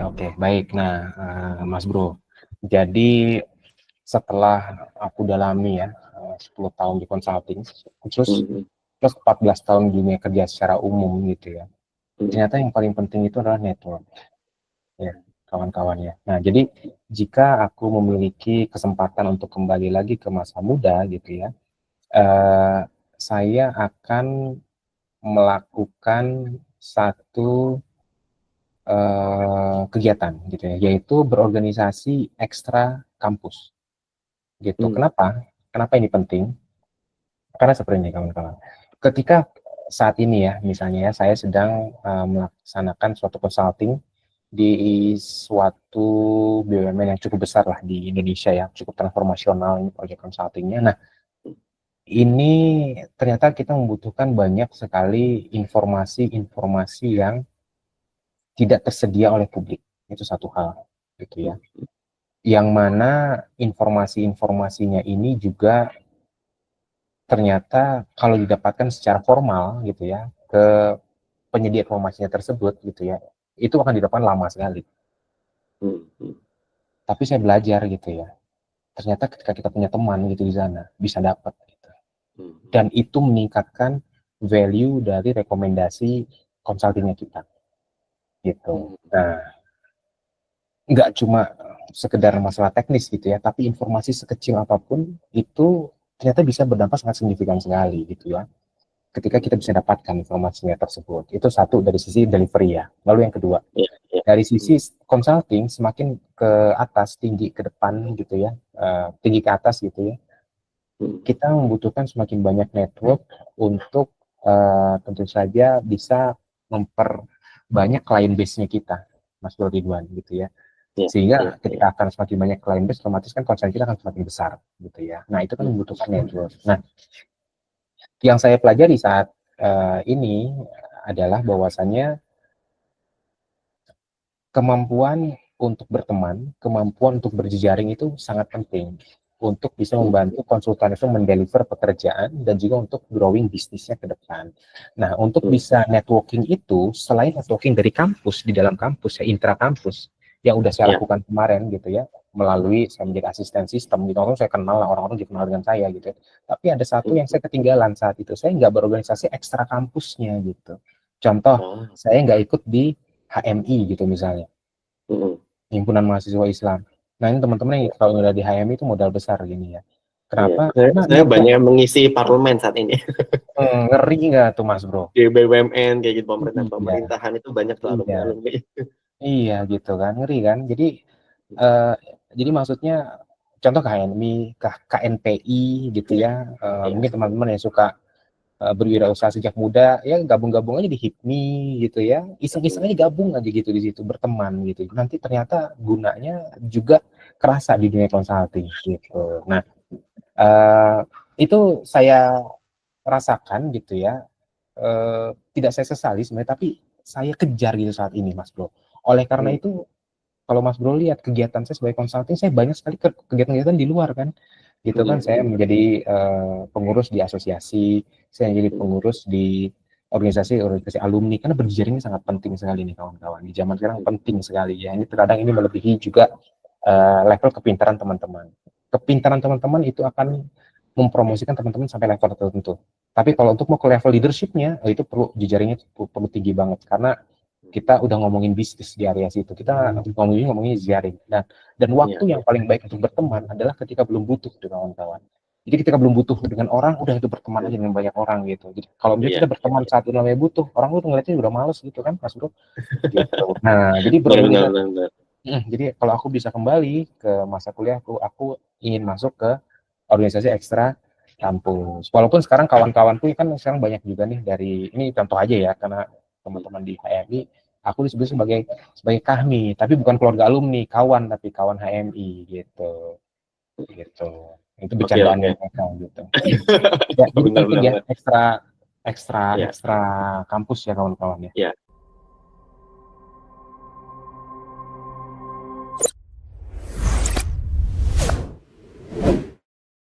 oke, baik. Nah, Mas Bro, jadi setelah aku dalami ya 10 tahun di consulting, terus 14 tahun di dunia kerja secara umum gitu ya. Ternyata yang paling penting itu adalah network, ya kawan-kawannya. Nah, jadi jika aku memiliki kesempatan untuk kembali lagi ke masa muda gitu ya, saya akan melakukan satu kegiatan gitu ya, yaitu berorganisasi ekstra kampus gitu. Kenapa? Kenapa ini penting? Karena seperti ini kawan-kawan. Ketika saat ini ya, misalnya ya, saya sedang melaksanakan suatu consulting di suatu BUMN yang cukup besar lah di Indonesia ya, cukup transformasional ini proyek consultingnya. Nah, ini ternyata kita membutuhkan banyak sekali informasi-informasi yang tidak tersedia oleh publik. Itu satu hal, gitu ya. Yang mana informasi-informasinya ini juga ternyata kalau didapatkan secara formal gitu ya ke penyedia informasinya tersebut gitu ya, itu akan didapatkan lama sekali. Tapi saya belajar gitu ya, ternyata ketika kita punya teman gitu di sana bisa dapat gitu. Dan itu meningkatkan value dari rekomendasi konsultingnya kita gitu. Nah, nggak cuma sekedar masalah teknis gitu ya, tapi informasi sekecil apapun itu ternyata bisa berdampak sangat signifikan sekali gitu ya. Ketika kita bisa dapatkan informasinya tersebut, itu satu dari sisi delivery ya. Lalu yang kedua, dari sisi consulting semakin ke atas, tinggi ke depan gitu ya, tinggi ke atas gitu ya, kita membutuhkan semakin banyak network untuk tentu saja bisa memperbanyak client base-nya kita, Mas Ridwan gitu ya. Sehingga ketika akan semakin banyak client base, otomatis kan konsen kita akan semakin besar gitu ya. Nah, itu kan membutuhkan network. Nah, yang saya pelajari saat ini adalah bahwasannya kemampuan untuk berteman, kemampuan untuk berjejaring itu sangat penting untuk bisa membantu konsultan itu mendeliver pekerjaan dan juga untuk growing bisnisnya ke depan. Nah, untuk bisa networking itu, selain networking dari kampus, di dalam kampus, ya intra kampus, yang udah saya lakukan kemarin gitu ya, melalui saya menjadi asisten sistem, gitu, saya kenal orang-orang dikenal dengan saya gitu. Tapi ada satu yang saya ketinggalan saat itu, saya nggak berorganisasi ekstra kampusnya gitu. Contoh, saya nggak ikut di HMI gitu misalnya, Himpunan Mahasiswa Islam. Nah, ini teman-teman yang kalau udah di HMI itu modal besar gini ya. Kenapa? Karena saya banyak yang mengisi parlemen saat ini. Ngeri nggak tuh Mas Bro? Di BUMN kayak gitu, Iya, pemerintahan itu banyak tuh iya, alumni-alumni. iya gitu kan, ngeri kan. Jadi maksudnya contoh KNMI, KNPI gitu ya. Mungkin teman-teman yang suka berwirausaha sejak muda ya gabung-gabung aja di HIPMI gitu ya, iseng-iseng aja gabung aja gitu di situ, berteman gitu, nanti ternyata gunanya juga kerasa di dunia consulting gitu. Nah, itu saya rasakan gitu ya, tidak saya sesali sebenarnya, tapi saya kejar gitu saat ini Mas Bro. Oleh karena itu kalau Mas Bro lihat kegiatan saya sebagai consulting, saya banyak sekali kegiatan-kegiatan di luar kan gitu kan. Saya menjadi pengurus di asosiasi, saya menjadi pengurus di organisasi alumni, karena berjejaring ini sangat penting sekali nih kawan-kawan, di zaman sekarang penting sekali ya. Ini terkadang ini melebihi juga level kepintaran teman-teman. Kepintaran teman-teman itu akan mempromosikan teman-teman sampai level tertentu, tapi kalau untuk mau ke level leadershipnya itu perlu jejaringnya perlu tinggi banget, karena kita udah ngomongin bisnis di area situ, kita ngomongin jaring. Nah, dan waktu yang paling baik untuk berteman adalah ketika belum butuh dengan kawan-kawan. Jadi ketika belum butuh dengan orang, udah itu berteman aja dengan banyak orang gitu. Jadi kalau misalnya kita berteman saat itu namanya butuh, orang tuh ngeliatnya udah males gitu kan, Mas Bro. Gitu. Nah, jadi berorganisasi. Jadi kalau aku bisa kembali ke masa kuliahku, aku ingin masuk ke organisasi ekstra kampus. Walaupun sekarang kawan-kawanku kan sekarang banyak juga nih dari, ini contoh aja ya, karena teman-teman di HMI, aku disebut sebagai kahmi, tapi bukan keluarga alumni, kawan, tapi kawan HMI gitu. Itu bercandaannya mereka gitu. Ya, jadi penting ya ekstra kampus ya kawan-kawan ya.